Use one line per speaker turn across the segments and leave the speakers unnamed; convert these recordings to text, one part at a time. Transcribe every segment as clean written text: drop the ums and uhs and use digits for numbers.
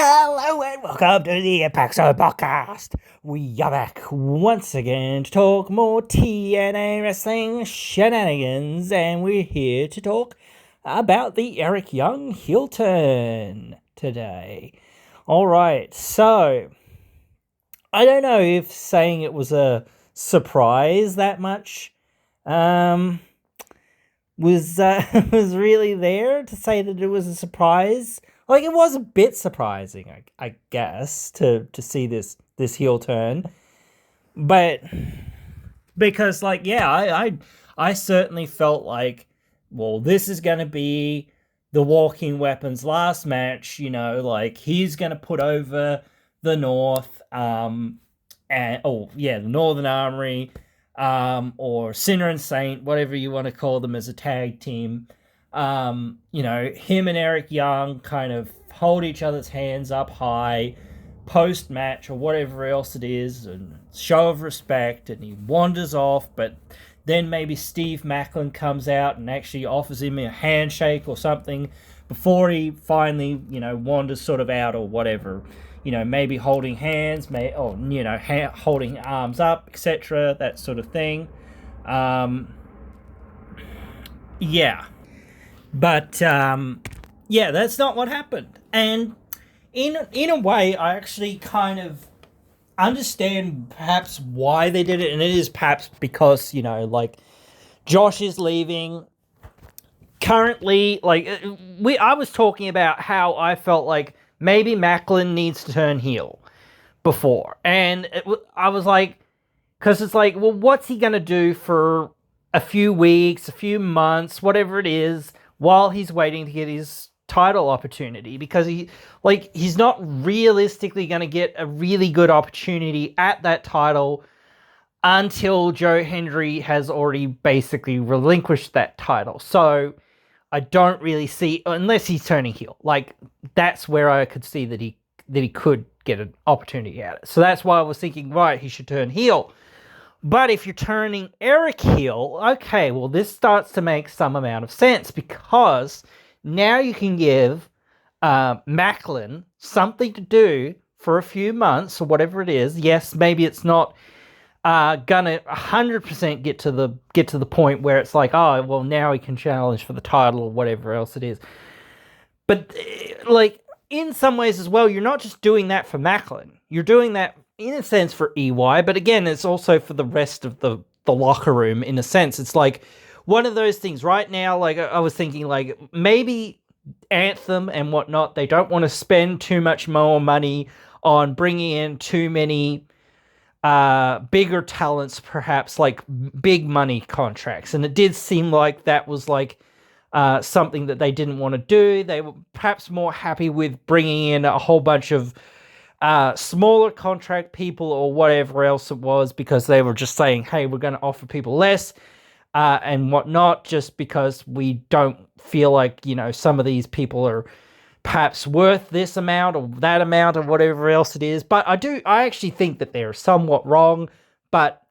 Hello and welcome to the impzonepod podcast. We are back once again to talk more TNA wrestling shenanigans, and we're here to talk about the Eric Young heel turn today. Alright, so I don't know if saying it was a surprise that much was was really there to say that it was a surprise. Like, it was a bit surprising, I guess, to see this heel turn. But because, like, yeah, I certainly felt like, well, this is going to be the Walking Weapon's last match, you know, like, he's going to put over the North, the Northern Armory, or Sinner and Saint, whatever you want to call them as a tag team. Him and Eric Young kind of hold each other's hands up high post-match or whatever else it is, and show of respect, and he wanders off, but then maybe Steve Macklin comes out and actually offers him a handshake or something before he finally, wanders sort of out or whatever. Maybe holding hands, holding arms up, etc., that sort of thing. Yeah. But, that's not what happened. And in a way, I actually kind of understand perhaps why they did it. And it is perhaps because, Josh is leaving. Currently, I was talking about how I felt like maybe Macklin needs to turn heel before. And I was like, because it's like, well, what's he going to do for a few weeks, a few months, whatever it is, while he's waiting to get his title opportunity, because he's not realistically going to get a really good opportunity at that title until Joe Hendry has already basically relinquished that title. So I don't really see, unless he's turning heel, that's where I could see that he could get an opportunity at it. So that's why I was thinking, right, he should turn heel. But if you're turning Eric heel, okay, well, this starts to make some amount of sense, because now you can give Macklin something to do for a few months or whatever it is. Yes, maybe it's not gonna 100% get to the point where it's like, oh, well, now he can challenge for the title or whatever else it is. But in some ways as well, you're not just doing that for Macklin. You're doing that in a sense for EY, but again, it's also for the rest of the locker room. In a sense, it's like one of those things right now. I was thinking, maybe Anthem and whatnot, they don't want to spend too much more money on bringing in too many bigger talents, perhaps like big money contracts. And it did seem like that was something that they didn't want to do. They were perhaps more happy with bringing in a whole bunch of smaller contract people or whatever else it was, because they were just saying, hey, we're going to offer people less and whatnot, just because we don't feel like, some of these people are perhaps worth this amount or that amount or whatever else it is. But I actually think that they're somewhat wrong, but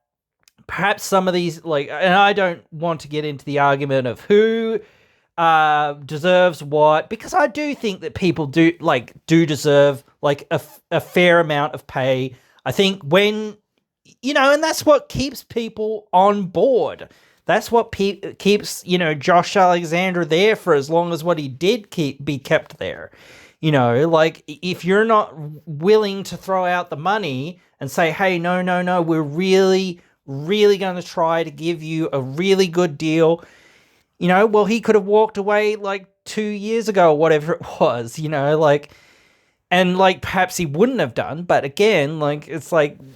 perhaps some of these, and I don't want to get into the argument of who deserves what, because I do think that people do deserve a fair amount of pay. I think when, and that's what keeps people on board. That's what keeps, Josh Alexander there for as long as what he did be kept there. If you're not willing to throw out the money and say, hey, no, we're really, really going to try to give you a really good deal, well, he could have walked away 2 years ago or whatever it was, and perhaps he wouldn't have done. But again, it's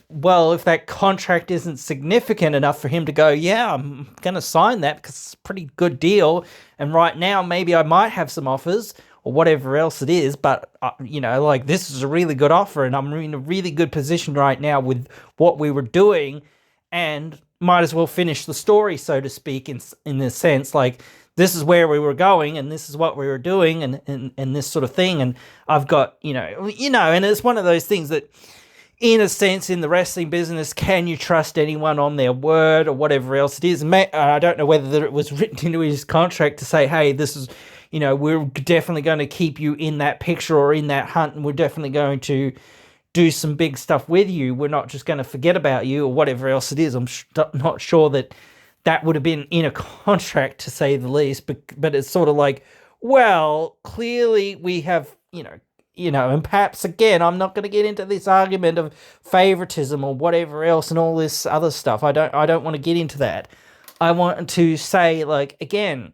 well, if that contract isn't significant enough for him to go, yeah, I'm going to sign that because it's a pretty good deal. And right now, maybe I might have some offers or whatever else it is. But, this is a really good offer, and I'm in a really good position right now with what we were doing, and might as well finish the story, so to speak, in this sense, this is where we were going, and this is what we were doing, and this sort of thing, and I've got, and it's one of those things that, in a sense, in the wrestling business, can you trust anyone on their word or whatever else it is? I don't know whether it was written into his contract to say, hey, this is, we're definitely going to keep you in that picture or in that hunt, and we're definitely going to do some big stuff with you. We're not just going to forget about you or whatever else it is. I'm not sure that would have been in a contract, to say the least, but it's sort of like, well, clearly we have, and perhaps, again, I'm not going to get into this argument of favoritism or whatever else and all this other stuff. I don't want to get into that. I want to say, like, again,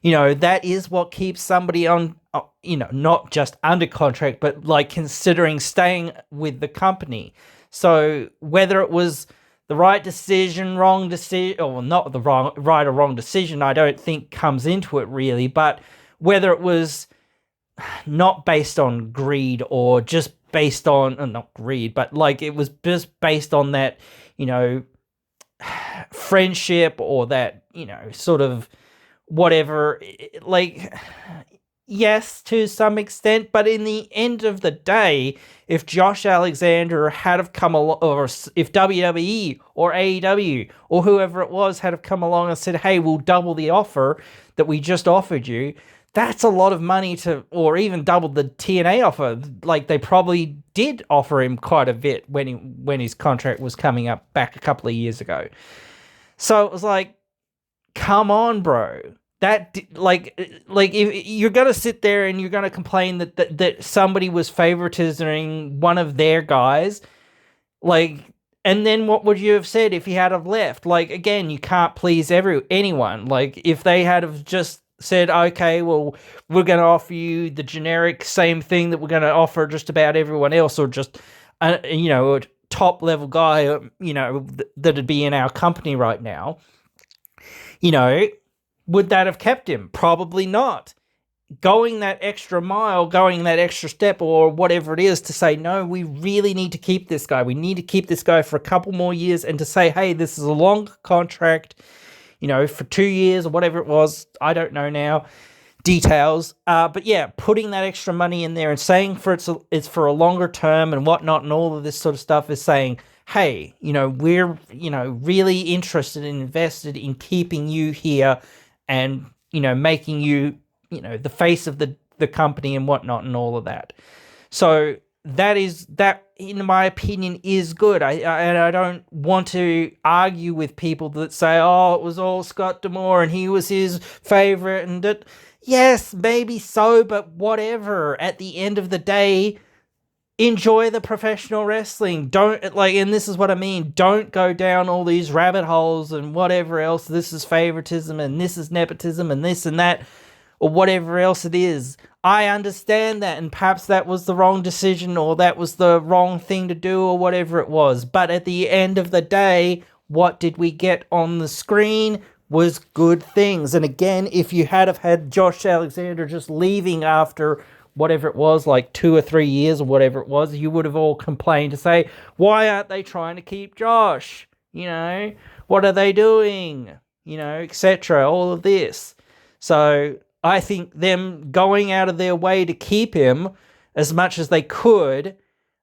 that is what keeps somebody on, not just under contract, but like considering staying with the company. So whether it was the right decision, wrong decision, or not the right or wrong decision, I don't think comes into it really, but whether it was not based on greed or just based on, not greed, but like it was just based on that, friendship or that, sort of whatever, like, yes, to some extent, but in the end of the day, if Josh Alexander had have come along, or if WWE or AEW or whoever it was had have come along and said, hey, we'll double the offer that we just offered you, that's a lot of money or even double the TNA offer. Like, they probably did offer him quite a bit when his contract was coming up back a couple of years ago. So it was like, come on, bro. That, like if you're gonna sit there and you're gonna complain that somebody was favoritizing one of their guys, like, and then what would you have said if he had have left? Like, again, you can't please anyone. Like, if they had have just said, okay, well, we're gonna offer you the generic same thing that we're gonna offer just about everyone else, or just a top level guy, that'd be in our company right now, would that have kept him? Probably not. Going that extra mile, going that extra step, or whatever it is, to say, no, we really need to keep this guy. We need to keep this guy for a couple more years, and to say, hey, this is a long contract, for 2 years or whatever it was. I don't know now details. But yeah, putting that extra money in there and saying it's for a longer term and whatnot and all of this sort of stuff is saying, hey, we're, really interested and invested in keeping you here and, making you, the face of the company and whatnot and all of that. So that, in my opinion, is good. I don't want to argue with people that say, oh, it was all Scott D'Amore and he was his favorite, and that, yes, maybe so, but whatever. At the end of the day, enjoy the professional wrestling. Don't, and this is what I mean, don't go down all these rabbit holes and whatever else. This is favoritism and this is nepotism and this and that, or whatever else it is. I understand that, and perhaps that was the wrong decision, or that was the wrong thing to do, or whatever it was. But at the end of the day, what did we get on the screen was good things. And again, if you had Josh Alexander just leaving after whatever it was, like 2 or 3 years or whatever it was, you would have all complained to say, why aren't they trying to keep Josh? What are they doing? Etc. All of this. So I think them going out of their way to keep him as much as they could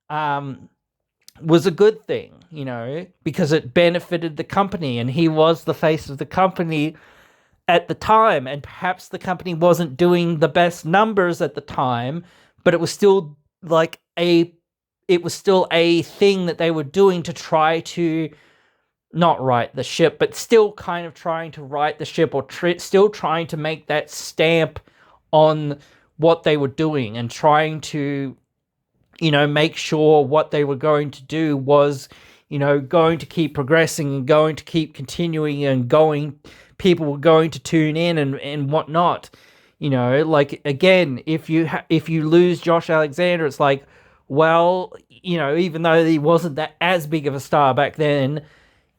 was a good thing, because it benefited the company, and he was the face of the company at the time, and perhaps the company wasn't doing the best numbers at the time, but it was still a thing that they were doing to try to not right the ship, but still kind of trying to right the ship, or still trying to make that stamp on what they were doing, and trying to, make sure what they were going to do was, going to keep progressing and going to keep continuing and going. People were going to tune in and whatnot. Again, if you lose Josh Alexander, it's like, well, even though he wasn't that as big of a star back then,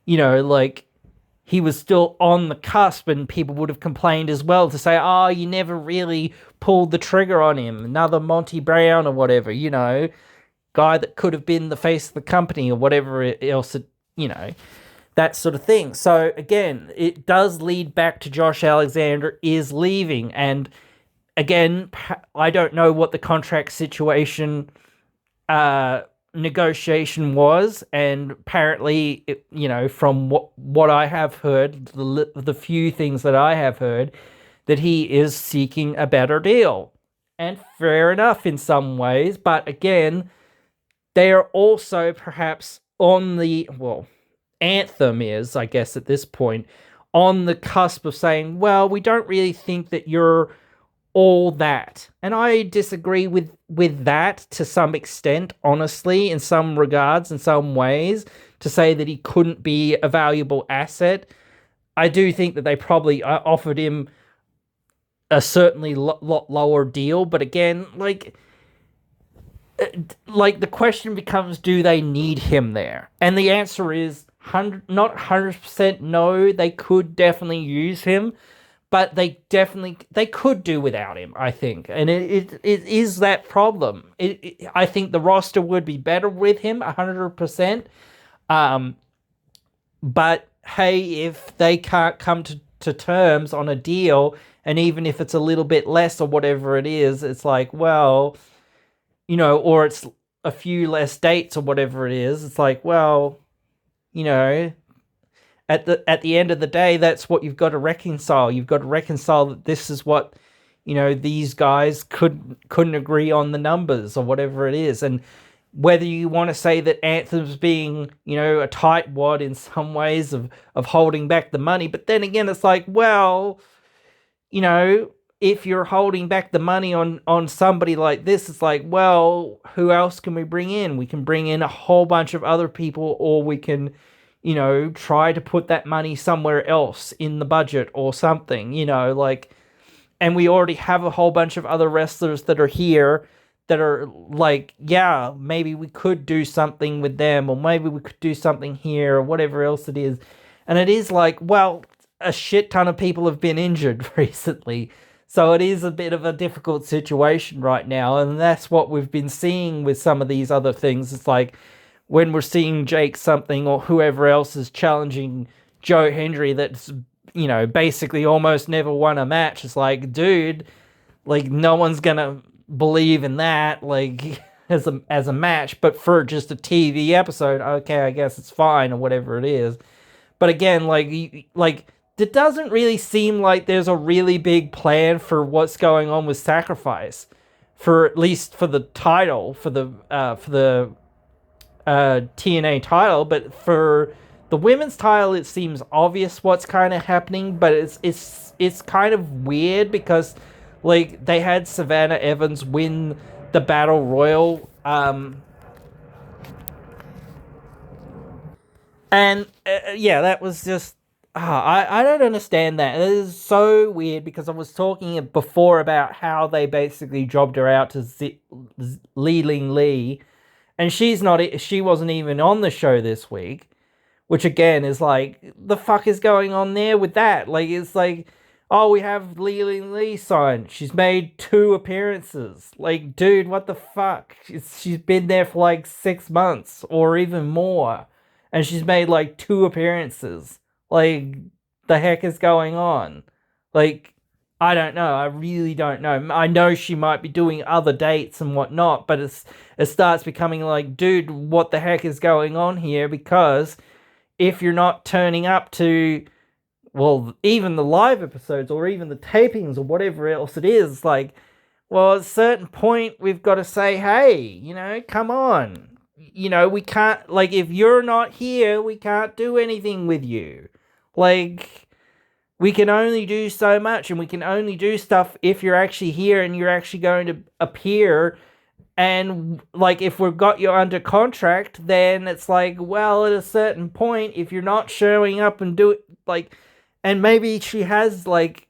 he was still on the cusp, and people would have complained as well to say, oh, you never really pulled the trigger on him. Another Monty Brown or whatever, guy that could have been the face of the company or whatever else, that sort of thing. So again, it does lead back to Josh Alexander is leaving. And again, I don't know what the contract situation negotiation was, and apparently, from what I have heard, the few things that I have heard, that he is seeking a better deal. And fair enough in some ways, but again, they are also perhaps on the, well, Anthem is, I guess at this point, on the cusp of saying, well, we don't really think that you're all that. And I disagree with that to some extent, honestly, in some regards, in some ways, to say that he couldn't be a valuable asset. I do think that they probably offered him a certainly lot lower deal, but again, like the question becomes, do they need him there? And the answer is not 100% no. They could definitely use him, but they could do without him, I think. And it is that problem. I think the roster would be better with him 100%. But hey, if they can't come to terms on a deal, and even if it's a little bit less or whatever it is, it's like, well, or it's a few less dates or whatever it is, it's like, well, at the end of the day, that's what you've got to reconcile. You've got to reconcile that this is what, these guys couldn't agree on the numbers or whatever it is. And whether you want to say that Anthem's being, a tightwad in some ways of holding back the money, but then again, it's like, well, if you're holding back the money on somebody like this, it's like, well, who else can we bring in? We can bring in a whole bunch of other people, or we can, try to put that money somewhere else in the budget or something, and we already have a whole bunch of other wrestlers that are here that are like, yeah, maybe we could do something with them, or maybe we could do something here, or whatever else it is. And it is like, well, a shit ton of people have been injured recently. So it is a bit of a difficult situation right now. And that's what we've been seeing with some of these other things. It's like when we're seeing Jake something or whoever else is challenging Joe Hendry that's, basically almost never won a match. It's like, dude, like no one's going to believe in that, like as a match, but for just a TV episode, okay, I guess it's fine or whatever it is. But again, like it doesn't really seem like there's a really big plan for what's going on with Sacrifice, for at least for the title, for the TNA title. But for the women's title, it seems obvious what's kind of happening. But it's kind of weird because like they had Savannah Evans win the Battle Royal, and that was just. I don't understand that. It is so weird because I was talking before about how they basically jobbed her out to Li Ling Lee, and she wasn't even on the show this week, which again is like, the fuck is going on there with that? Like, it's like, oh, we have Li Ling Lee signed. She's made 2 appearances. Like, dude, what the fuck? She's been there for like 6 months or even more, and she's made like 2 appearances. Like, the heck is going on? Like, I don't know. I really don't know. I know she might be doing other dates and whatnot, but it starts becoming like, dude, what the heck is going on here? Because if you're not turning up to, well, even the live episodes or even the tapings or whatever else it is, like, well, at a certain point, we've got to say, hey, come on. We can't, like, if you're not here, we can't do anything with you. Like, we can only do so much, and we can only do stuff if you're actually here and you're actually going to appear. And, like, if we've got you under contract, then it's like, well, at a certain point, if you're not showing up and do it, like, and maybe she has, like,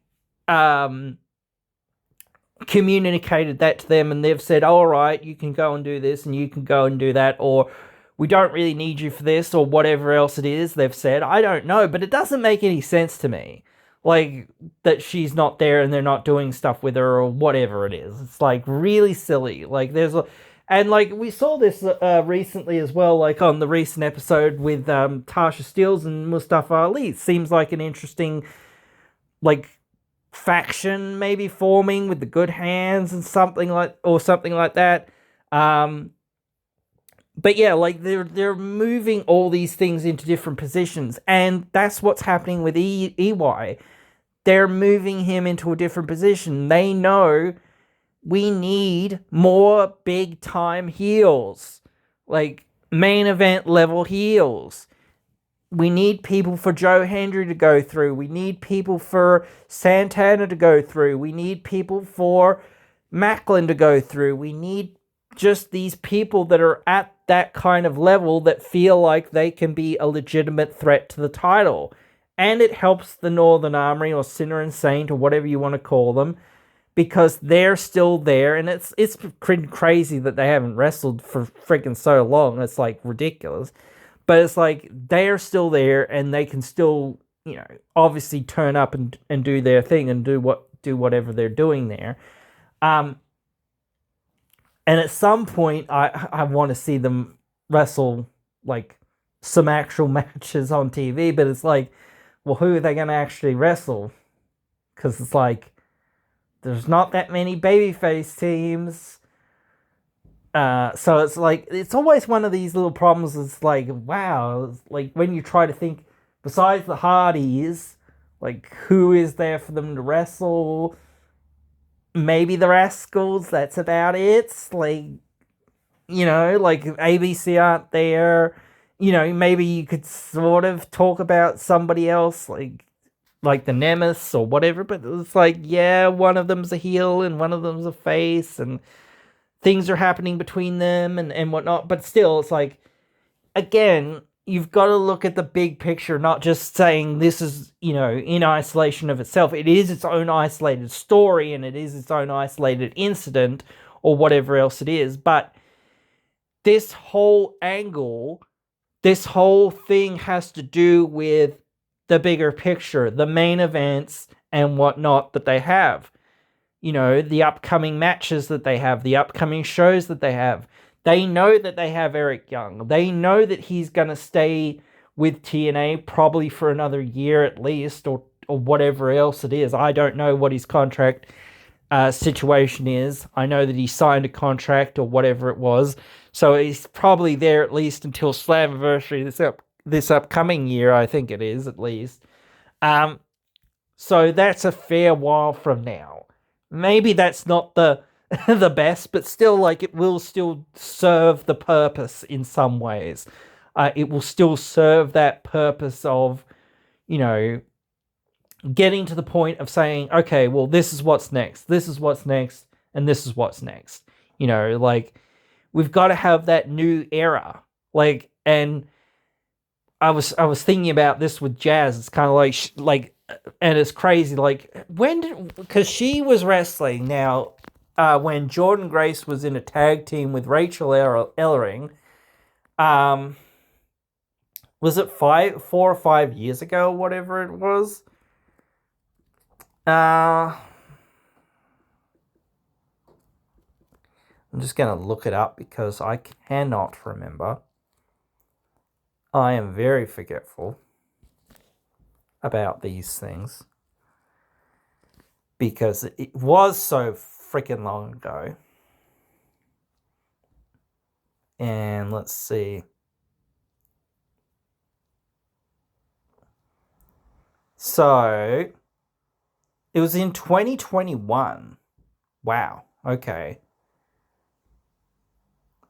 communicated that to them, and they've said, all right, you can go and do this, and you can go and do that, or we don't really need you for this, or whatever else it is they've said. I don't know, but it doesn't make any sense to me. Like, that she's not there and they're not doing stuff with her or whatever it is. It's, like, really silly. Like, and, like, we saw this recently as well, like, on the recent episode with Tasha Steelz and Mustafa Ali. It seems like an interesting, like, faction maybe forming with the Good Hands and something like that. But yeah, like they're moving all these things into different positions, and that's what's happening with EY. they're moving him into a different position. They know we need more big time heels, like main event level heels. We need people for Joe Hendry to go through. We need people for Santana to go through. We need people for Macklin to go through. We need just these people that are at that kind of level that feel like they can be a legitimate threat to the title. And it helps the Northern Armory or Sinner and Saint or whatever you want to call them, because they're still there. And it's crazy that they haven't wrestled for freaking so long. It's like ridiculous. But it's like they're still there and they can still, obviously turn up and do their thing and do whatever they're doing there. And at some point, I want to see them wrestle like some actual matches on TV. But it's like, well, who are they going to actually wrestle? Because it's like there's not that many babyface teams. So it's like, it's always one of these little problems. It's like, wow, it's like when you try to think, besides the Hardys, like who is there for them to wrestle? Maybe the Rascals, that's about it. Like, like ABC aren't there. Maybe you could sort of talk about somebody else, like the Nemesis or whatever, but it's like, yeah, one of them's a heel and one of them's a face, and things are happening between them and whatnot. But still, it's like, again, you've got to look at the big picture, not just saying this is, in isolation of itself. It is its own isolated story, and it is its own isolated incident, or whatever else it is. But this whole angle, this whole thing has to do with the bigger picture, the main events and whatnot that they have. The upcoming matches that they have, the upcoming shows that they have. They know that they have Eric Young. They know that he's going to stay with TNA probably for another year at least, or whatever else it is. I don't know what his contract situation is. I know that he signed a contract or whatever it was. So he's probably there at least until Slammiversary this upcoming year, I think it is, at least. So that's a fair while from now. Maybe that's not the the best, but still, like, it will still serve the purpose in some ways. It will still serve that purpose of, getting to the point of saying, okay, well, this is what's next, this is what's next, and this is what's next. Like, we've got to have that new era. Like, and I was thinking about this with Jazz. It's kind of like, and it's crazy. Like, because she was wrestling now, when Jordan Grace was in a tag team with Rachel Ellering, was it 4 or 5 years ago, whatever it was? I'm just going to look it up because I cannot remember. I am very forgetful about these things because it was so freaking long ago. And let's see. So it was in 2021. Wow. Okay.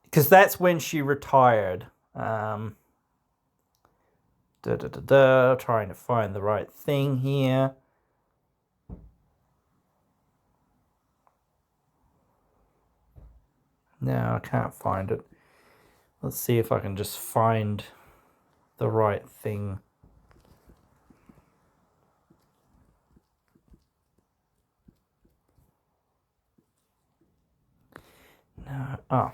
Because that's when she retired. Trying to find the right thing here. No, I can't find it. Let's see if I can just find the right thing. No. Oh.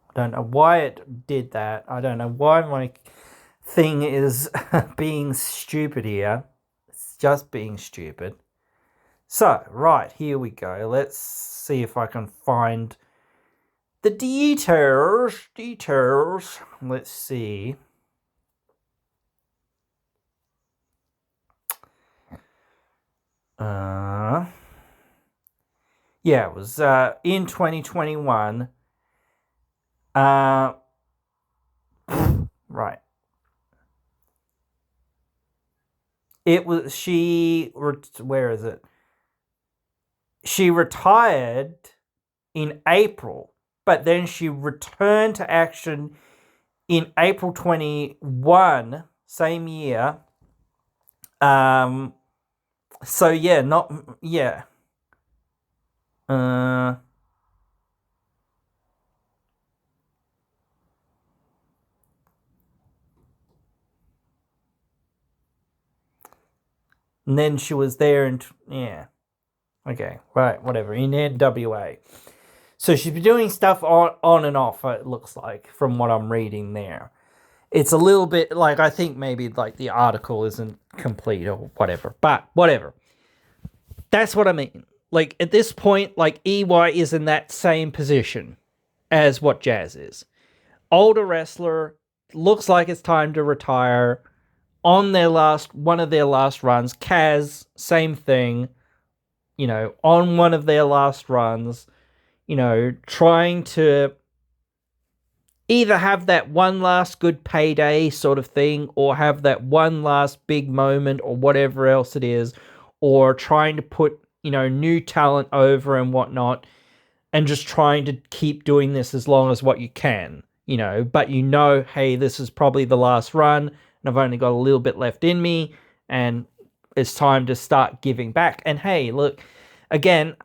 I don't know why it did that. I don't know why my thing is being stupid here. It's just being stupid. So, right, here we go. Let's see if I can find the details. Let's see. Yeah, it was in 2021. Right. It was where is it? She retired in April, but then she returned to action in April 21, same year. So yeah, not yeah. Uh, and then she was there and yeah. Okay, right, whatever. In NWA. So she's been doing stuff on and off, it looks like, from what I'm reading there. It's a little bit like, I think maybe like the article isn't complete or whatever, but whatever. That's what I mean. Like at this point, like EY is in that same position as what Jazz is. Older wrestler, looks like it's time to retire. On one of their last runs, Kaz, same thing. On one of their last runs, trying to either have that one last good payday sort of thing, or have that one last big moment, or whatever else it is, or trying to put, new talent over and whatnot, and just trying to keep doing this as long as what you can, but hey, this is probably the last run, and I've only got a little bit left in me, and it's time to start giving back. And hey, look, again,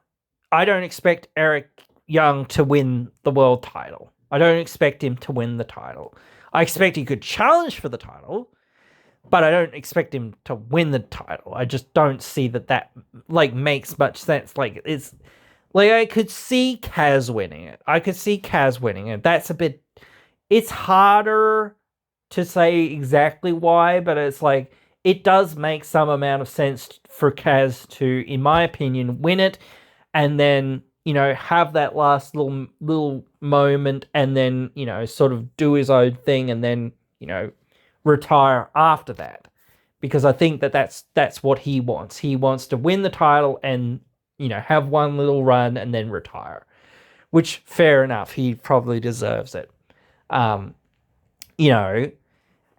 I don't expect Eric Young to win the world title. I don't expect him to win the title. I expect he could challenge for the title, but I don't expect him to win the title. I just don't see that makes much sense. It's like I could see Kaz winning it. That's a bit. It's harder to say exactly why, but it's like it does make some amount of sense for Kaz to, in my opinion, win it, and then have that last little moment, and then sort of do his own thing, and then retire after that, because I think that's what he wants. He wants to win the title and have one little run and then retire, which fair enough. He probably deserves it. Um,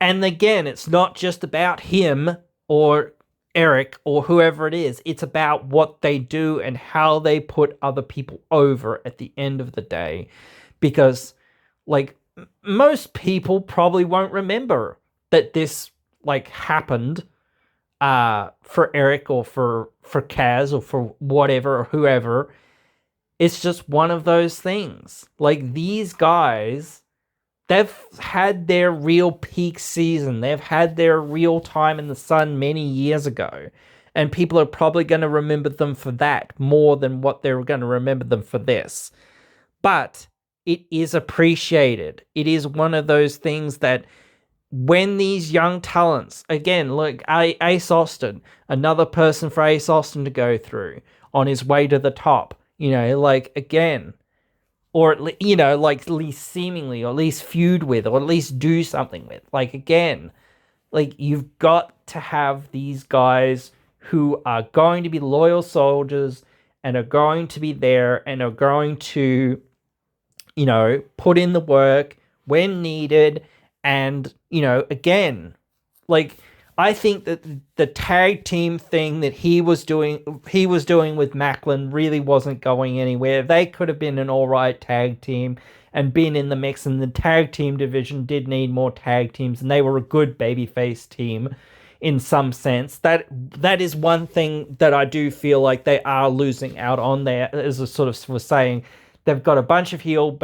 and again, it's not just about him or Eric or whoever it is. It's about what they do and how they put other people over at the end of the day. Because, most people probably won't remember that this, happened for Eric or for Kaz or for whatever or whoever. It's just one of those things. These guys, they've had their real peak season. They've had their real time in the sun many years ago. And people are probably going to remember them for that more than what they're going to remember them for this. But it is appreciated. It is one of those things that when these young talents, again, look, Ace Austin, another person for Ace Austin to go through on his way to the top, again, or at least seemingly, or at least feud with, or at least do something with. Again, you've got to have these guys who are going to be loyal soldiers and are going to be there and are going to, put in the work when needed. And, again, I think that the tag team thing that he was doing with Macklin really wasn't going anywhere. They could have been an all right tag team and been in the mix, and the tag team division did need more tag teams, and they were a good babyface team in some sense. That is one thing that I do feel like they are losing out on there, as I sort of was saying. They've got a bunch of heel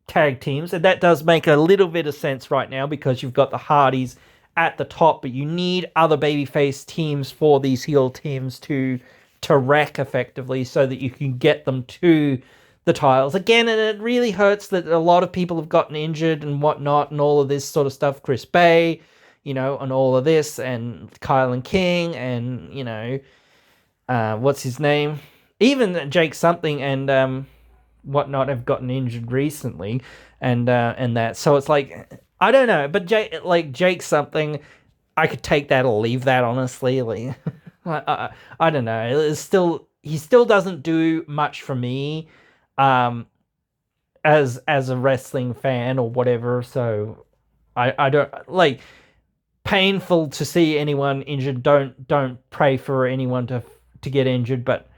tag teams, and that does make a little bit of sense right now because you've got the Hardys at the top, but you need other babyface teams for these heel teams to wreck effectively so that you can get them to the titles. Again, and it really hurts that a lot of people have gotten injured and whatnot and all of this sort of stuff. Chris Bay, and all of this, and Kylan King, and, what's his name? Even Jake something and whatnot have gotten injured recently, and that. So it's I don't know, but Jake something, I could take that or leave that, honestly. I don't know. He still doesn't do much for me, as a wrestling fan or whatever. So I don't painful to see anyone injured. Don't pray for anyone to get injured, but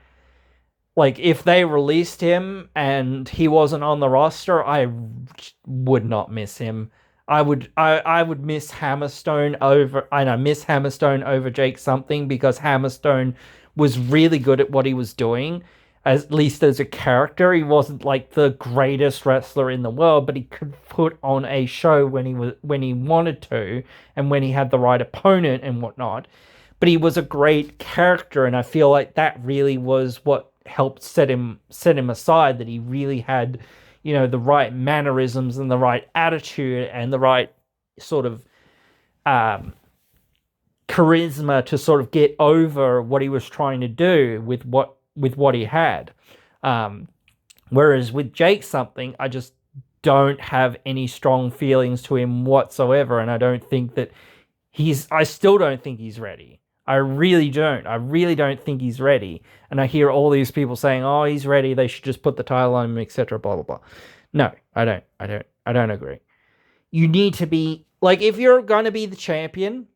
like if they released him and he wasn't on the roster, I would not miss him. I would miss Hammerstone over. I know miss Hammerstone over Jake something, because Hammerstone was really good at what he was doing. At least as a character, he wasn't like the greatest wrestler in the world, but he could put on a show when he wanted to, and when he had the right opponent and whatnot. But he was a great character, and I feel like that really was what helped set him aside. That he really had, the right mannerisms and the right attitude and the right sort of charisma to sort of get over what he was trying to do with what he had. Whereas with Jake something, I just don't have any strong feelings to him whatsoever, and I still don't think he's ready. I really don't. I really don't think he's ready. And I hear all these people saying, "Oh, he's ready. They should just put the title on him, etc." Blah blah blah. No, I don't. I don't agree. You need to be like, if you're going to be the champion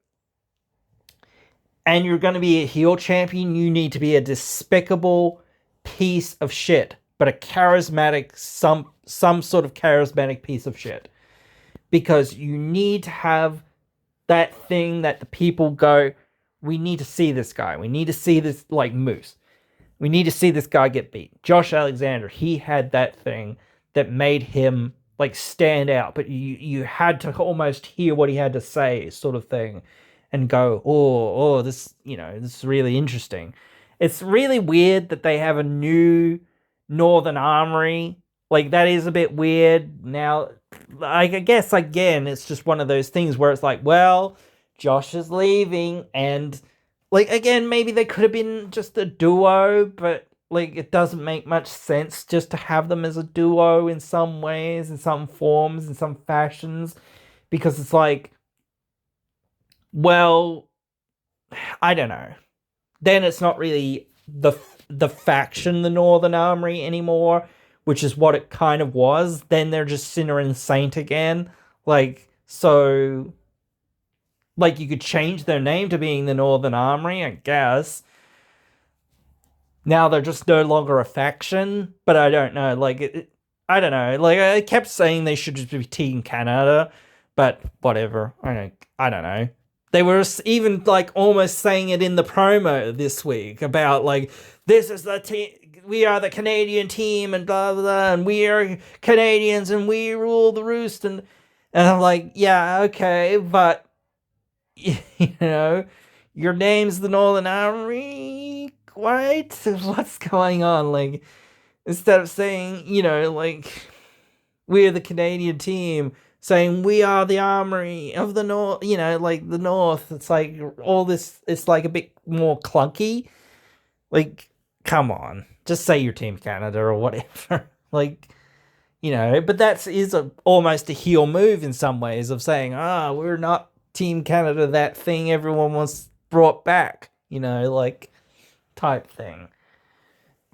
and you're going to be a heel champion, you need to be a despicable piece of shit, but a charismatic, some sort of charismatic piece of shit, because you need to have that thing that the people go, we need to see this guy. We need to see this, like Moose. We need to see this guy get beat. Josh Alexander, he had that thing that made him like stand out, but you had to almost hear what he had to say, sort of thing, and go, oh, this is really interesting. It's really weird that they have a new Northern Armory. Like, that is a bit weird. Now, I guess, again, it's just one of those things where it's like, well, Josh is leaving, and like, again, maybe they could have been just a duo, but like, it doesn't make much sense just to have them as a duo in some ways, in some forms, in some fashions, because it's like, well, I don't know. Then it's not really the faction, the Northern Armory, anymore, which is what it kind of was. Then they're just Sinner and Saint again. Like, so, like, you could change their name to being the Northern Armory, I guess. Now they're just no longer a faction, but I don't know. Like, I don't know. Like, I kept saying they should just be Team Canada, but whatever. I don't know. They were even like almost saying it in the promo this week about like, this is the team, we are the Canadian team, and blah blah blah, and we are Canadians and we rule the roost, and I'm like, yeah, okay, but your name's the Northern Armory. What? What's going on? Like, instead of saying, like, we're the Canadian team, saying we are the Armory of the North, like the North. It's like all this, it's like a bit more clunky. Like, come on, just say your Team Canada or whatever. Like, but that is almost a heel move in some ways, of saying, we're not Team Canada, that thing everyone wants brought back, like, type thing.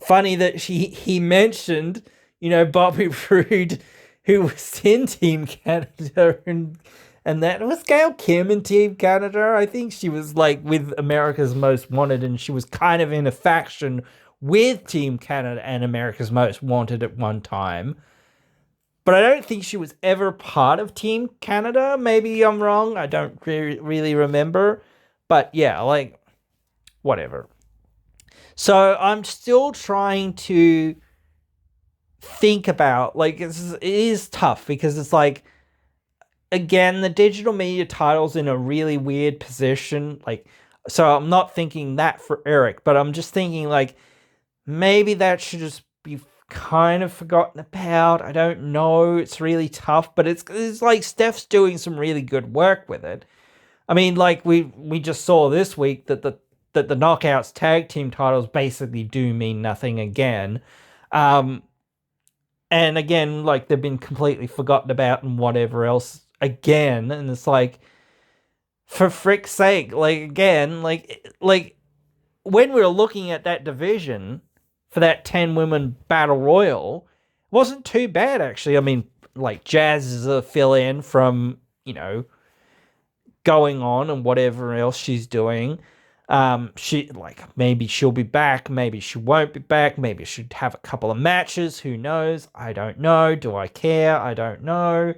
Funny that he mentioned, Bobby Roode, who was in Team Canada, and that was Gail Kim in Team Canada. I think she was like with America's Most Wanted, and she was kind of in a faction with Team Canada and America's Most Wanted at one time. But I don't think she was ever part of Team Canada. Maybe I'm wrong. I don't really remember. But yeah, like, whatever. So I'm still trying to think about, like, it is tough, because it's like, again, the digital media title's in a really weird position. Like, so I'm not thinking that for Eric, but I'm just thinking, like, maybe that should just be kind of forgotten about. I don't know. It's really tough, but it's like Steph's doing some really good work with it. I mean, like, we just saw this week that the Knockouts tag team titles basically do mean nothing again. And again, like, they've been completely forgotten about and whatever else again. And it's like, for frick's sake, like, again, like when we were looking at that division for that 10-women battle royal, wasn't too bad, actually. I mean, like, Jazz is a fill-in from, going on and whatever else she's doing. She like maybe she'll be back, maybe she won't be back, maybe she'd have a couple of matches, who knows? I don't know. Do I care? I don't know.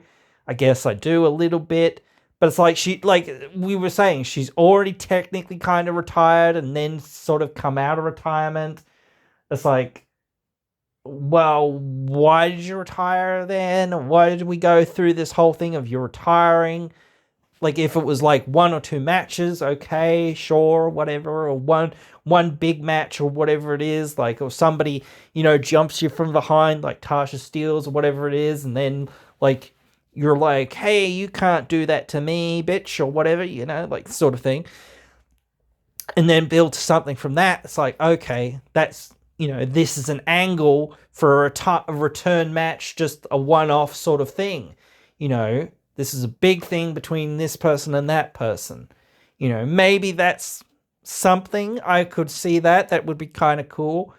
I guess I do a little bit. But it's like like we were saying, she's already technically kind of retired and then sort of come out of retirement. It's like, well, why did you retire then? Why did we go through this whole thing of you retiring? Like, if it was like 1 or 2 matches, okay, sure, whatever, or one big match or whatever it is, like, or somebody, jumps you from behind, like Tasha Steelz or whatever it is, and then, like, you're like, hey, you can't do that to me, bitch, or whatever, like, sort of thing. And then build to something from that. It's like, okay, that's, this is an angle for a return match, just a one-off sort of thing, This is a big thing between this person and that person. Maybe that's something. I could see that. That would be kind of cool.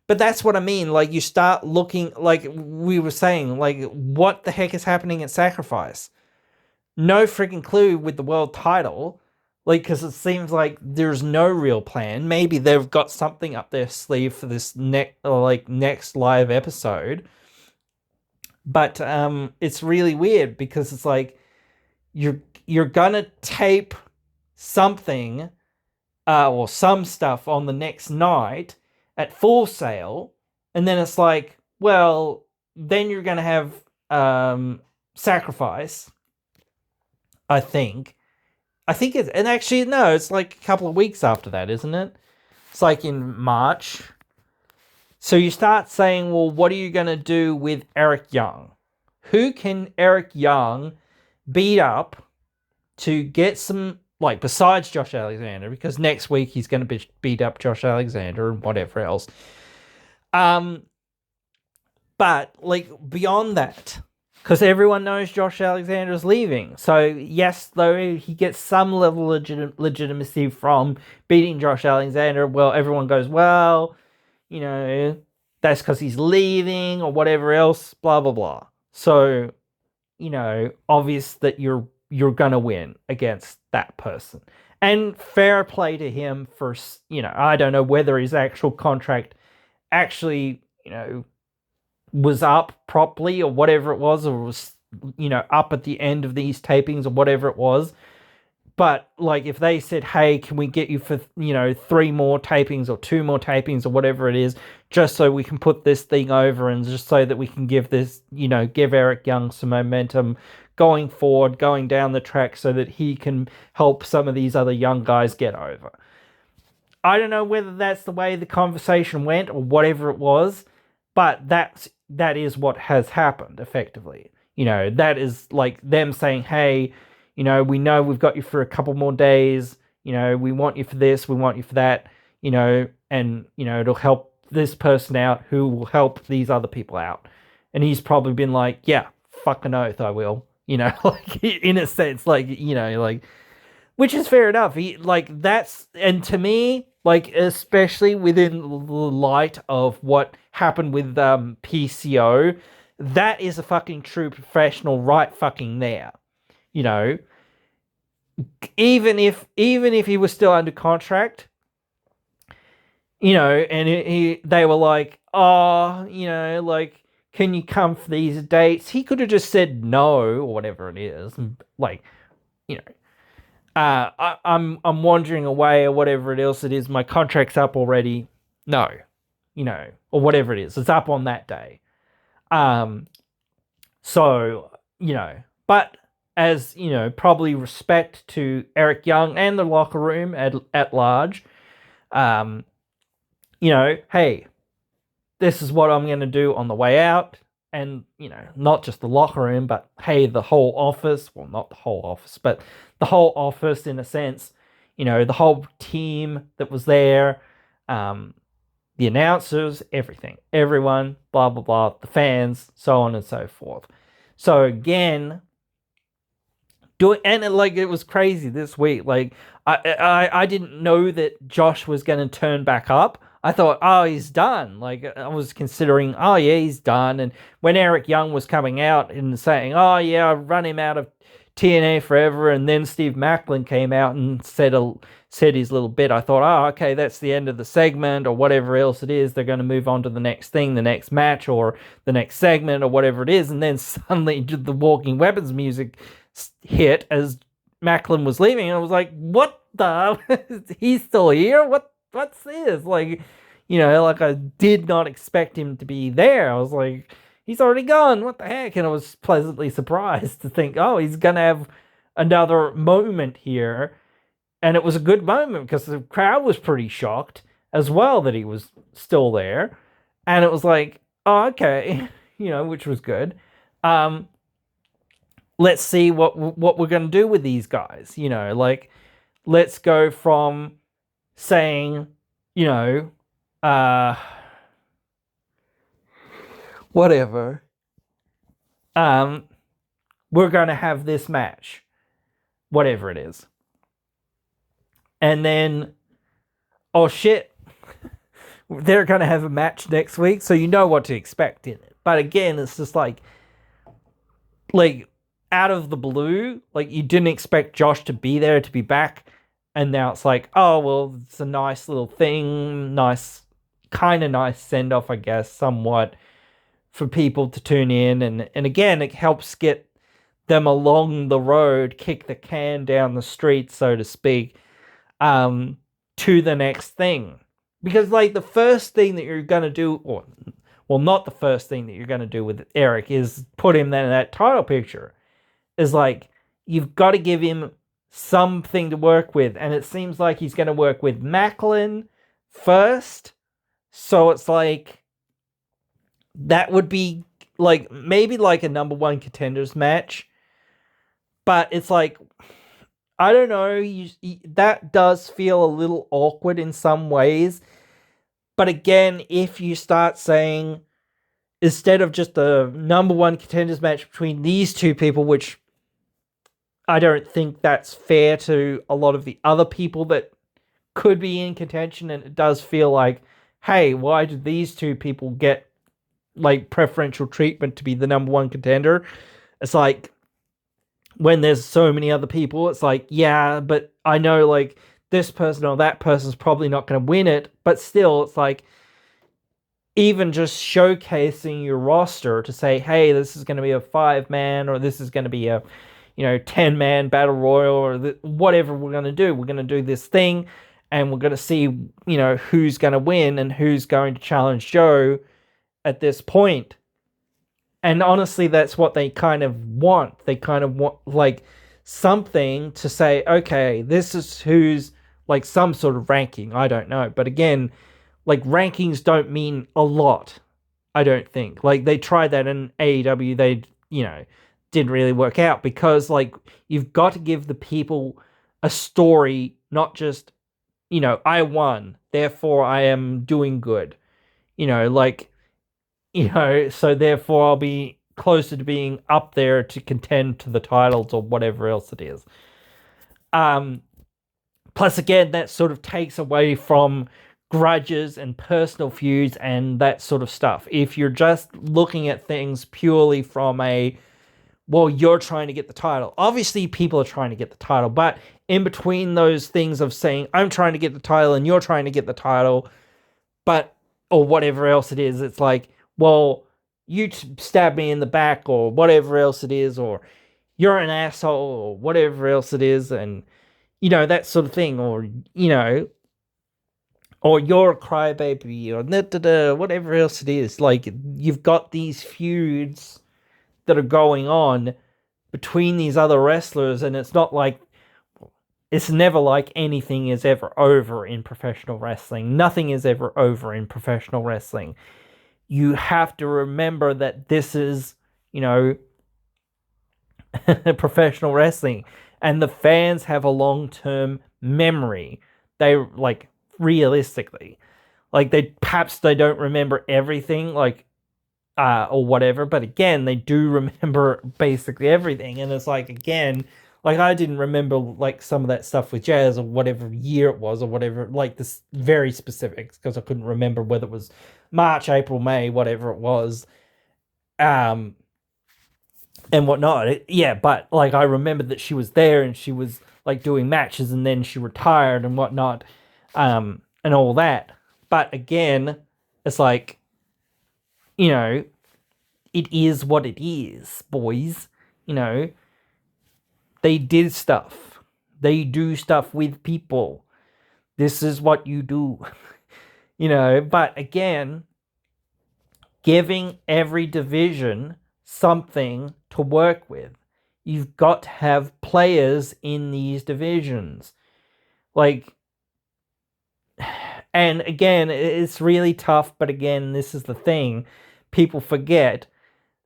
But that's what I mean. Like, you start looking, like we were saying, like, what the heck is happening at Sacrifice? No freaking clue with the world title. Like, because it seems like there's no real plan. Maybe they've got something up their sleeve for this next live episode. But it's really weird because it's like you're gonna tape something or some stuff on the next night at Full Sail, and then it's like, well, then you're gonna have Sacrifice. I think it's, and actually no, it's like a couple of weeks after that, isn't it? It's like in March. So you start saying, well, what are you going to do with Eric Young? Who can Eric Young beat up to get some, like, besides Josh Alexander, because next week he's going to beat up Josh Alexander and whatever else. But, like, beyond that, because everyone knows Josh Alexander is leaving. So, yes, though, he gets some level of legitimacy from beating Josh Alexander. Well, everyone goes, well, that's because he's leaving or whatever else, blah, blah, blah. So, obvious that you're going to win against that person. And fair play to him for, I don't know whether his actual contract actually, was up properly or whatever it was, or was, up at the end of these tapings or whatever it was. But, like, if they said, hey, can we get you for, 3 more tapings or 2 more tapings or whatever it is, just so we can put this thing over and just so that we can give this, give Eric Young some momentum going forward, going down the track so that he can help some of these other young guys get over. I don't know whether that's the way the conversation went or whatever it was, but that is what has happened, effectively. That is, like, them saying, hey, we know we've got you for a couple more days. We want you for this, we want you for that, and, it'll help this person out who will help these other people out. And he's probably been like, yeah, fucking oath, I will. Like, in a sense, like, like, which is fair enough. And to me, like, especially within the light of what happened with PCO, that is a fucking true professional right fucking there. Even if he was still under contract, and they were like, oh, like, can you come for these dates? He could have just said no or whatever it is, like, I'm wandering away or whatever else it is. My contract's up already. No, or whatever it is. It's up on that day. So, but as, probably respect to Eric Young and the locker room at large, hey, this is what I'm going to do on the way out. And, not just the locker room, but, hey, the whole office. Well, not the whole office, but the whole office in a sense. The whole team that was there. The announcers, everything. Everyone, blah, blah, blah. The fans, so on and so forth. So, again, it was crazy this week. Like, I didn't know that Josh was going to turn back up. I thought, oh, he's done. Like, I was considering, oh, yeah, he's done. And when Eric Young was coming out and saying, oh, yeah, I've run him out of TNA forever, and then Steve Macklin came out and said his little bit. I thought, oh, okay, that's the end of the segment, or whatever else it is. They're going to move on to the next thing, the next match, or the next segment, or whatever it is. And then suddenly the Walking Weapons music hit as Macklin was leaving, and I was like, what the? He's still here? What's this? Like, like I did not expect him to be there. I was like, he's already gone. What the heck? And I was pleasantly surprised to think, oh, he's going to have another moment here. And it was a good moment because the crowd was pretty shocked as well that he was still there. And it was like, oh, okay, which was good. Let's see what we're going to do with these guys. Like, let's go from saying, whatever. We're going to have this match, whatever it is. And then, oh shit, they're going to have a match next week, so you know what to expect in it. But again, it's just like out of the blue, like you didn't expect Josh to be there, to be back. And now it's like, oh, well, it's a nice little thing, nice send off, I guess, somewhat, for people to tune in. And again, it helps get them along the road, kick the can down the street, so to speak, to the next thing. Because, like, the first thing that you're going to do, well, not the first thing that you're going to do with Eric is put him in that title picture. Is like, you've got to give him something to work with. And it seems like he's going to work with Macklin first. So it's like, that would be like, maybe like a number one contenders match. But it's like, I don't know, that does feel a little awkward in some ways. But again, if you start saying, instead of just a number one contenders match between these two people, which I don't think that's fair to a lot of the other people that could be in contention, and it does feel like, hey, why did these two people get like preferential treatment to be the number one contender? It's like, when there's so many other people, it's like, yeah, but I know like this person or that person's probably not going to win it, but still, it's like, even just showcasing your roster to say, hey, this is going to be a 5-man, or this is going to be a 10-man battle royal, or whatever we're going to do. We're going to do this thing, and we're going to see, who's going to win and who's going to challenge Joe at this point. And honestly, that's what they kind of want. They kind of want, like, something to say, okay, this is who's, like, some sort of ranking. I don't know. But again, like, rankings don't mean a lot, I don't think. Like, they tried that in AEW. They, didn't really work out, because, like, you've got to give the people a story, not just, I won, therefore I am doing good. So therefore I'll be closer to being up there to contend to the titles or whatever else it is. Plus, again, that sort of takes away from grudges and personal feuds and that sort of stuff. If you're just looking at things purely from well, you're trying to get the title. Obviously, people are trying to get the title, but in between those things of saying, I'm trying to get the title and you're trying to get the title, or whatever else it is, it's like, well, you stabbed me in the back, or whatever else it is, or you're an asshole, or whatever else it is, and, that sort of thing, or, or you're a crybaby, or whatever else it is. Like, you've got these feuds that are going on between these other wrestlers, and it's never like anything is ever over in professional wrestling. Nothing is ever over in professional wrestling. You have to remember that this is, professional wrestling, and the fans have a long-term memory. They, like, realistically, like, perhaps they don't remember everything, like, or whatever, but again, they do remember basically everything. And it's like, again, like, I didn't remember, like, some of that stuff with Jazz, or whatever year it was, or whatever, like, this very specifics, because I couldn't remember whether it was March, April, May, whatever it was. and whatnot. Yeah, but like I remember that she was there and she was like doing matches, and then she retired and whatnot, and all that. But again, it's like, you know, it is what it is, boys. You know, they did stuff. They do stuff with people. This is what you do. You know, but again, giving every division something to work with. You've got to have players in these divisions. Like, and again, it's really tough, but again, this is the thing. People forget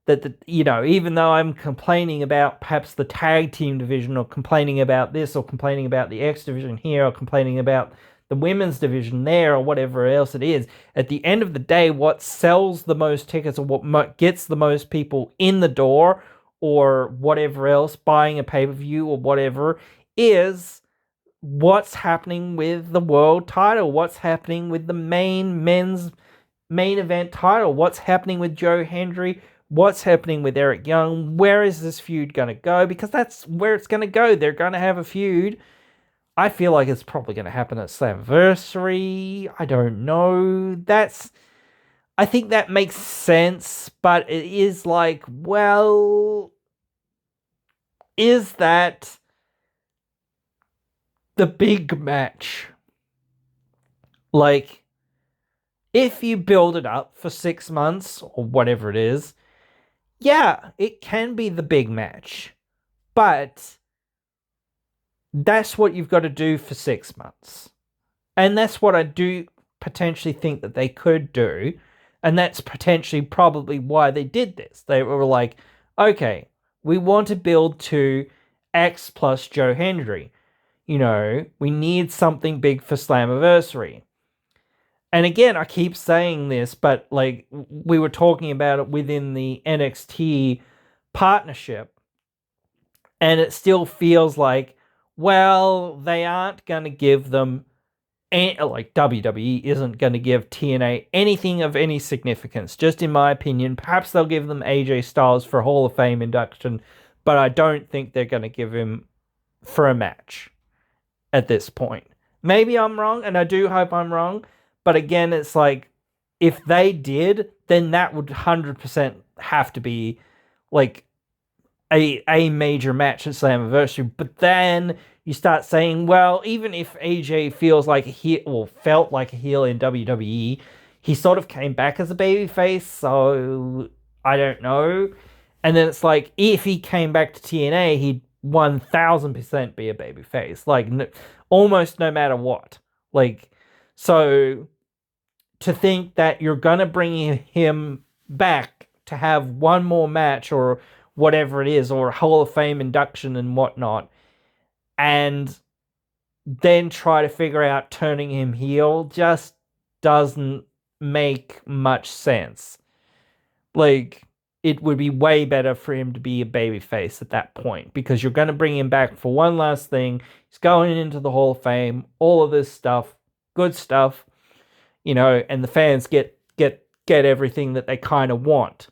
that, even though I'm complaining about perhaps the tag team division, or complaining about this, or complaining about the X division here, or complaining about the women's division there, or whatever else it is, at the end of the day, what sells the most tickets, or what gets the most people in the door, or whatever else, buying a pay-per-view or whatever, is what's happening with the world title, what's happening with the men's main event title, what's happening with Joe Hendry, what's happening with Eric Young, where is this feud going to go? Because that's where it's going to go. They're going to have a feud. I feel like it's probably going to happen at Slammiversary. I don't know. I think that makes sense, but it is like, well, is that the big match? Like, if you build it up for 6 months or whatever it is, yeah, it can be the big match. But that's what you've got to do for 6 months. And that's what I do potentially think that they could do. And that's potentially probably why they did this. They were like, okay, we want to build to X plus Joe Hendry. We need something big for Slammiversary. And again, I keep saying this, but like we were talking about it within the NXT partnership, and it still feels like, well, they aren't going to give them, like WWE isn't going to give TNA anything of any significance, just in my opinion. Perhaps they'll give them AJ Styles for Hall of Fame induction, but I don't think they're going to give him for a match at this point. Maybe I'm wrong, and I do hope I'm wrong. But again, it's like, if they did, then that would 100% have to be like a major match at Slammiversary. But then you start saying, well, even if AJ feels like a heel, or felt like a heel in WWE, he sort of came back as a babyface, so I don't know. And then it's like, if he came back to TNA, he'd 1000% be a babyface, like almost no matter what. Like, so to think that you're gonna bring him back to have one more match or whatever it is, or a Hall of Fame induction and whatnot, and then try to figure out turning him heel, just doesn't make much sense. Like, it would be way better for him to be a babyface at that point, because you're going to bring him back for one last thing. He's going into the Hall of Fame, all of this stuff, good stuff, and the fans get everything that they kind of want,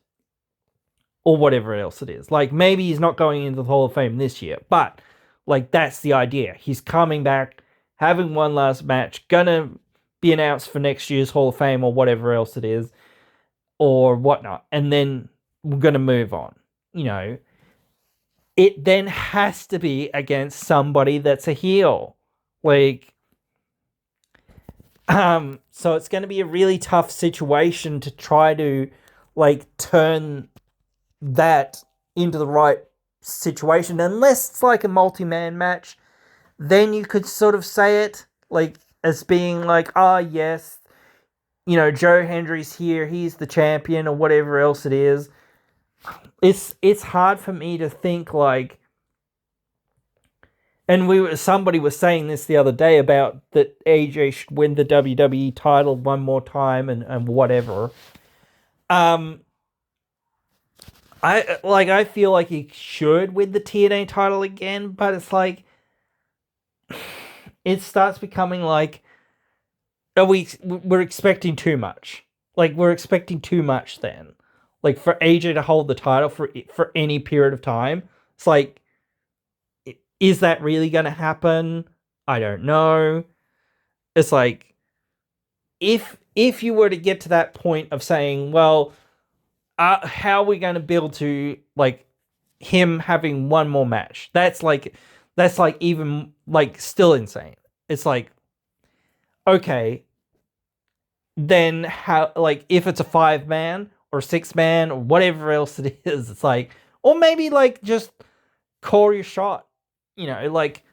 or whatever else it is. Like, maybe he's not going into the Hall of Fame this year, but like, that's the idea. He's coming back, having one last match, gonna be announced for next year's Hall of Fame or whatever else it is, or whatnot, and then we're gonna move on. It then has to be against somebody that's a heel. Like, so it's going to be a really tough situation to try to, like, turn that into the right situation. Unless it's like a multi-man match, then you could sort of say it, like, as being like, yes, Joe Hendry's here, he's the champion, or whatever else it is. It's hard for me to think, like, and somebody was saying this the other day about that AJ should win the WWE title one more time and whatever. I feel like he should win the TNA title again, but it's like, it starts becoming like, we're expecting too much. Like, we're expecting too much then. like for AJ to hold the title for any period of time. It's like, is that really going to happen? I don't know. It's like, if you were to get to that point of saying, well, how are we going to build to like him having one more match? That's like even like still insane. It's like, okay, then how, like, if it's a 5-man or 6-man or whatever else it is, it's like, or maybe like just call your shot, like,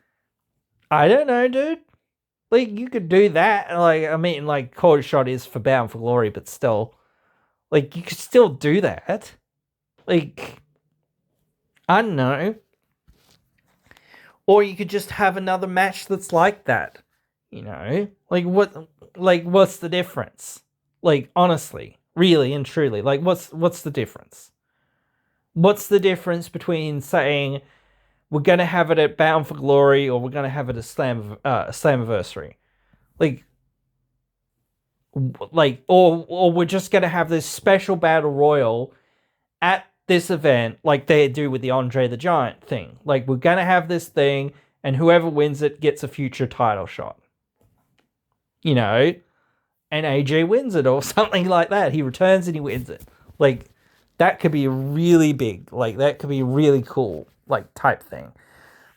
I don't know, dude. Like, you could do that. Like, I mean, like, call your shot is for Bound for Glory, but still, like, you could still do that. Like, I don't know. Or you could just have another match that's like that. Like, what's the difference? Like, honestly, really and truly, like, what's the difference? What's the difference between saying we're gonna have it at Bound for Glory or we're gonna have it at Slammiversary? Or we're just gonna have this special battle royal at this event, like they do with the Andre the Giant thing. Like, we're gonna have this thing, and whoever wins it gets a future title shot. And AJ wins it or something like that. He returns and he wins it. Like, that could be really big. Like, that could be really cool, like, type thing.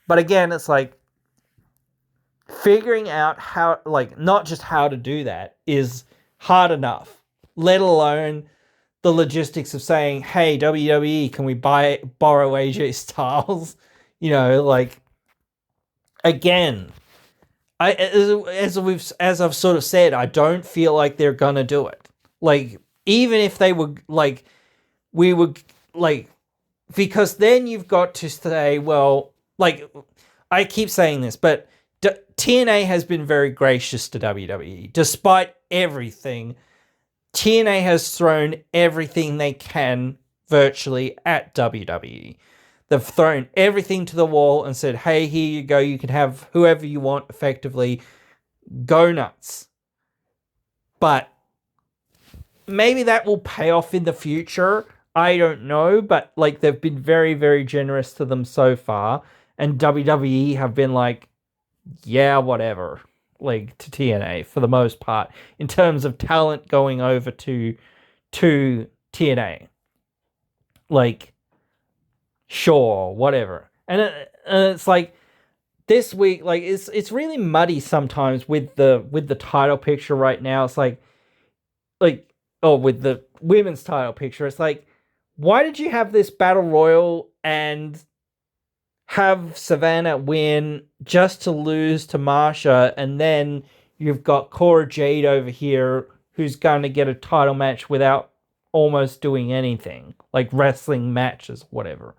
But again, it's like, figuring out how, like, not just how to do that is hard enough, let alone the logistics of saying, hey, WWE, can we borrow AJ Styles? Like, again, as I've sort of said, I don't feel like they're gonna do it. Like, even if they were, like, we would, like, because then you've got to say, well, like, I keep saying this, but TNA has been very gracious to WWE. Despite everything, TNA has thrown everything they can virtually at WWE. They've thrown everything to the wall and said, hey, here you go. You can have whoever you want, effectively. Go nuts. But maybe that will pay off in the future. I don't know. But, like, they've been very, very generous to them so far. And WWE have been like, yeah, whatever. Like, to TNA for the most part. In terms of talent going over to TNA. Like, sure, whatever. And it's like, this week, like, it's really muddy sometimes with the title picture right now. It's like, oh, with the women's title picture, it's like, why did you have this battle royal and have Savannah win just to lose to Marsha, and then you've got Cora Jade over here who's going to get a title match without almost doing anything, like wrestling matches, whatever.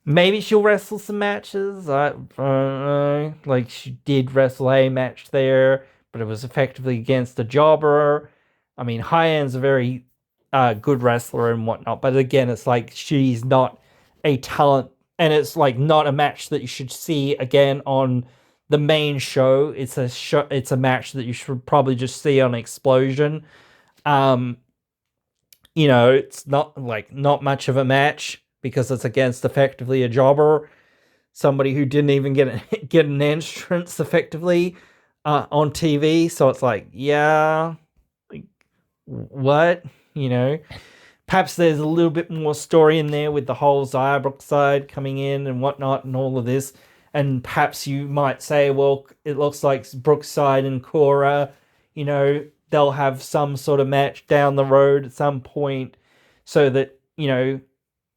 Maybe she'll wrestle some matches. I don't know. Like, she did wrestle a match there, but it was effectively against a jobber. I mean, High-End's a very good wrestler and whatnot, but again, it's like, she's not a talent, and it's like not a match that you should see again on the main show. It's a match that you should probably just see on Explosion. It's not much of a match because it's against effectively a jobber, somebody who didn't even get an entrance effectively on TV. So it's like, yeah, like, what? Perhaps there's a little bit more story in there with the whole Xia Brookside coming in and whatnot and all of this. And perhaps you might say, well, it looks like Brookside and Cora, they'll have some sort of match down the road at some point so that,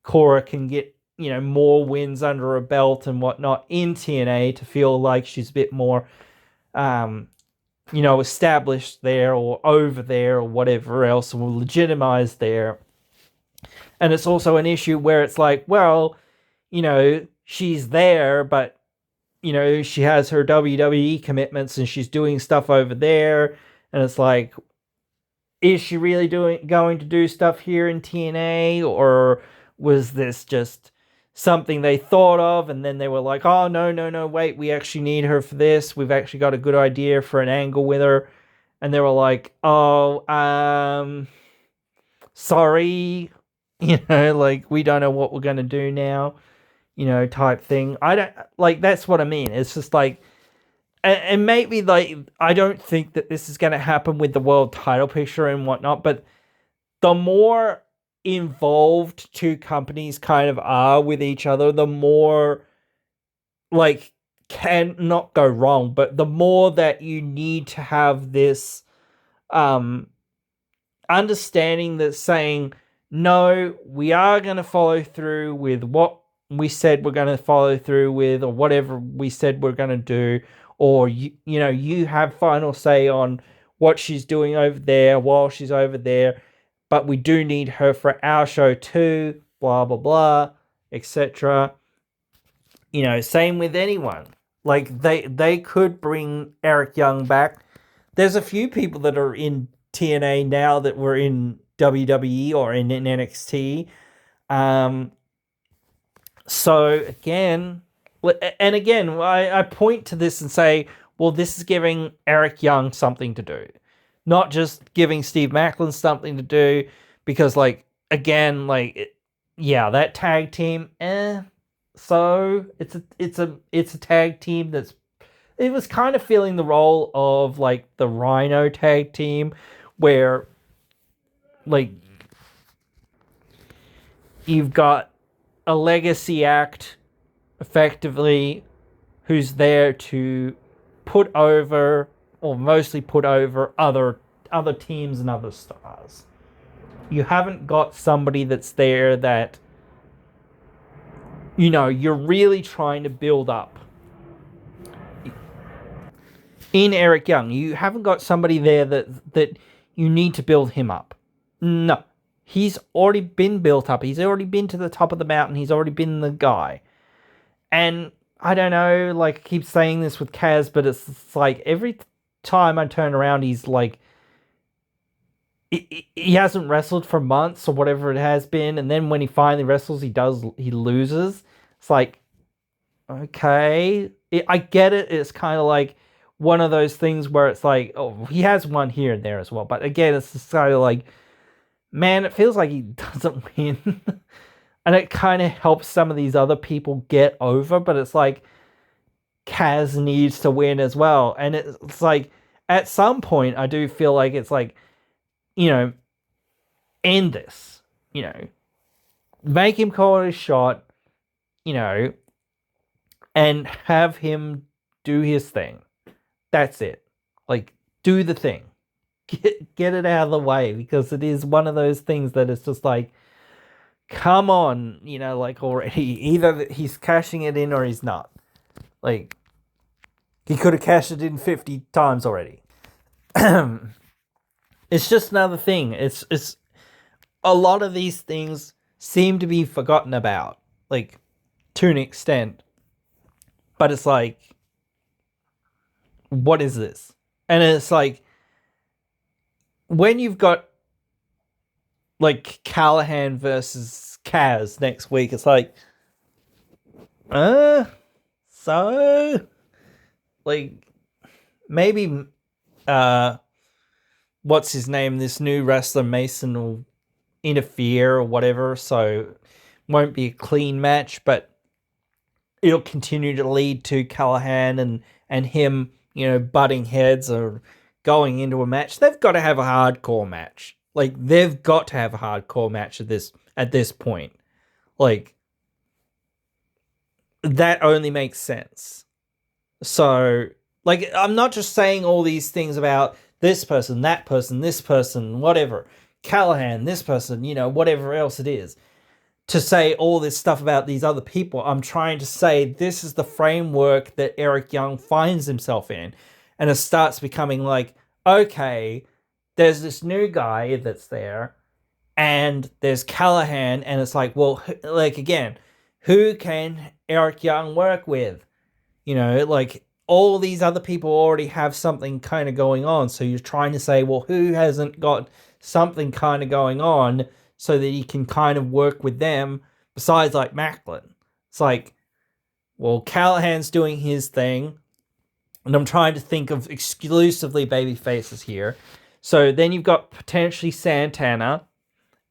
Cora can get, more wins under her belt and whatnot in TNA to feel like she's a bit more, established there or over there or whatever else, or legitimized there. And it's also an issue where it's like, well, she's there, but, she has her WWE commitments and she's doing stuff over there. And it's like, is she really going to do stuff here in TNA? Or was this just something they thought of and then they were like, oh, no, wait, we actually need her for this. We've actually got a good idea for an angle with her. And they were like, oh, sorry, like, we don't know what we're going to do now, type thing. I don't, like, that's what I mean. It's just like, and maybe, like, I don't think that this is going to happen with the world title picture and whatnot, but the more involved two companies kind of are with each other, the more, like, can not go wrong, but the more that you need to have this understanding that saying, no, we are going to follow through with what we said we're going to follow through with, or whatever we said we're going to do, or you have final say on what she's doing over there while she's over there, but we do need her for our show too, blah blah blah, etc. Same with anyone. Like, they could bring Eric Young back. There's a few people that are in TNA now that were in WWE or in NXT. So again, I point to this and say, well, this is giving Eric Young something to do, not just giving Steve Maclin something to do, because, like, again, like, that tag team, so it's a tag team it was kind of filling the role of, like, the Rhino tag team, where, like, you've got a legacy act, effectively, who's there to put over, or mostly put over, other teams and other stars. You haven't got somebody that's there that, you're really trying to build up. In Eric Young, you haven't got somebody there that you need to build him up. No. He's already been built up. He's already been to the top of the mountain. He's already been the guy. And I don't know, like, I keep saying this with Kaz, but it's like every time I turn around, he's like, he hasn't wrestled for months or whatever it has been. And then when he finally wrestles, he loses. It's like, okay, I get it. It's kind of like one of those things where it's like, oh, he has one here and there as well. But again, it's just kind of like, man, it feels like he doesn't win. And it kind of helps some of these other people get over. But it's like, Kaz needs to win as well. And it's like, at some point, I do feel like it's like, end this. Make him call it a shot, and have him do his thing. That's it. Like, do the thing. Get it out of the way, because it is one of those things that it's just like, come on, like, already. Either he's cashing it in or he's not. Like, he could have cashed it in 50 times already. It's just another thing. It's a lot of these things seem to be forgotten about, like, to an extent. But it's like, what is this? And it's like, when you've got, like, Callahan versus Kaz next week, it's like, so, like, maybe, what's his name? This new wrestler, Mason, will interfere or whatever, so it won't be a clean match, but it'll continue to lead to Callahan and him, butting heads or going into a match. They've got to have a hardcore match. Like, they've got to have a hardcore match at this point. Like, that only makes sense. So, like, I'm not just saying all these things about this person, that person, this person, whatever, Callahan, this person, whatever else it is, to say all this stuff about these other people. I'm trying to say this is the framework that Eric Young finds himself in. And it starts becoming like, okay, there's this new guy that's there, and there's Callahan, and it's like, well, like, again, who can Eric Young work with? Like, all these other people already have something kind of going on. So you're trying to say, well, who hasn't got something kind of going on so that he can kind of work with them besides, like, Maclin? It's like, well, Callahan's doing his thing, and I'm trying to think of exclusively baby faces here. So then you've got potentially Santana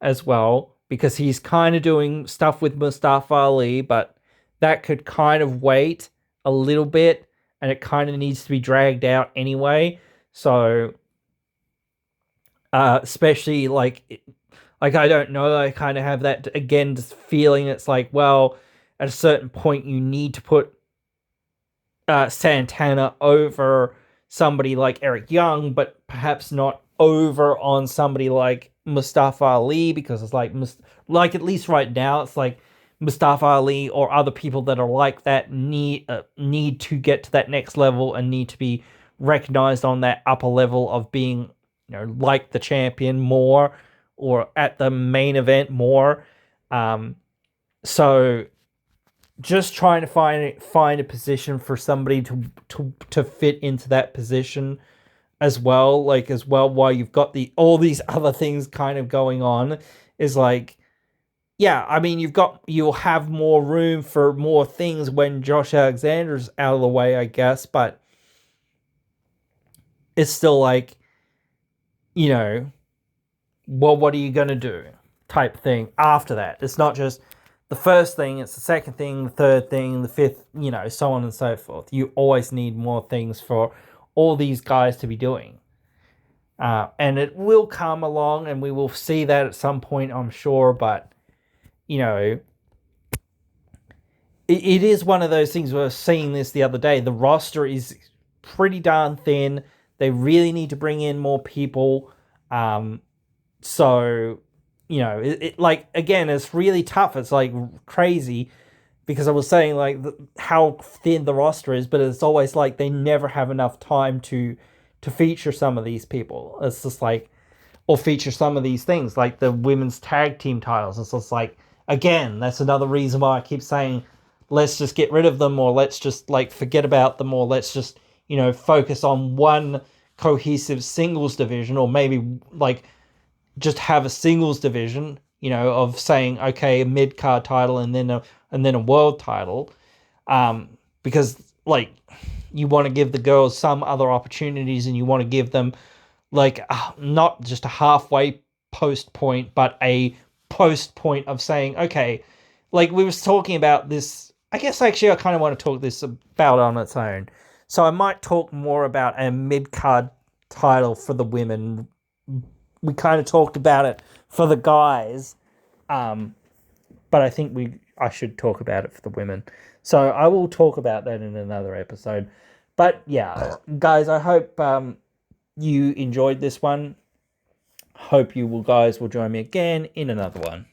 as well, because he's kind of doing stuff with Mustafa Ali, but that could kind of wait a little bit, and it kind of needs to be dragged out anyway. So, especially like I don't know, I kind of have that again, just feeling it's like, well, at a certain point you need to put Santana over somebody like Eric Young, but perhaps not over on somebody like Mustafa Ali, because it's like at least right now it's like Mustafa Ali or other people that are like that need to get to that next level and need to be recognized on that upper level of being, like the champion more, or at the main event more. So just trying to find a position for somebody to fit into that position as well, while you've got all these other things kind of going on, is like, yeah, I mean, you'll have more room for more things when Josh Alexander's out of the way, I guess, but it's still like, well, what are you gonna do type thing after that. It's not just the first thing, it's the second thing, the third thing, the fifth, so on and so forth. You always need more things for all these guys to be doing. And it will come along, and we will see that at some point, I'm sure, but, it is one of those things. We were seeing this the other day. The roster is pretty darn thin. They really need to bring in more people. So, like, again, it's really tough. It's like crazy, because I was saying like how thin the roster is, but it's always like they never have enough time to feature some of these people. It's just like, or feature some of these things like the women's tag team titles. It's just like, again, that's another reason why I keep saying, let's just get rid of them, or let's just like forget about them, or let's just, focus on one cohesive singles division, or maybe like just have a singles division, of saying, okay, a mid-card title and then a world title, because like you want to give the girls some other opportunities, and you want to give them like not just a halfway post point, but a post point of saying, okay, like we was talking about this. I guess actually I kind of want to talk this about on its own. So I might talk more about a mid-card title for the women. We kind of talked about it for the guys, but I think I should talk about it for the women. So I will talk about that in another episode. But yeah, guys, I hope you enjoyed this one. Hope you guys will join me again in another one.